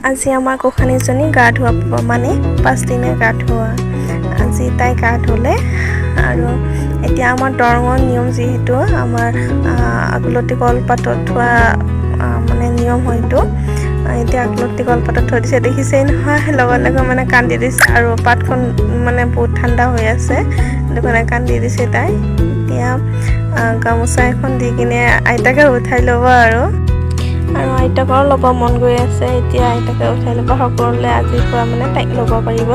আজি আমাৰ গোসাঁনীজনী গা ধুৱাব, মানে 5 দিনীয়া গা ধোৱা। আজি তাই গা ধুলে আৰু এতিয়া আমাৰ দৰঙৰ নিয়ম, যিহেতু আমাৰ আগলতি কলপাতত থোৱা মানে নিয়ম হয়তো। এতিয়া আগলতি কলপাতত থৈ দিছে, দেখিছেই নহয়, লগে লগে মানে কান্দি দিছে আৰু পাতখন মানে বহুত ঠাণ্ডা হৈ আছে, সেইটো কাৰণে কান্দি দিছে তাই। এতিয়া গামোচা এখন দি কিনে আইতাকে উঠাই ল'ব আৰু আইতাকৰ ল'ব মন গৈ আছে। এতিয়া আইতাকে উঠাই ল'ব, সকলোৱে আজিৰ পৰা মানে তাইক ল'ব পাৰিব।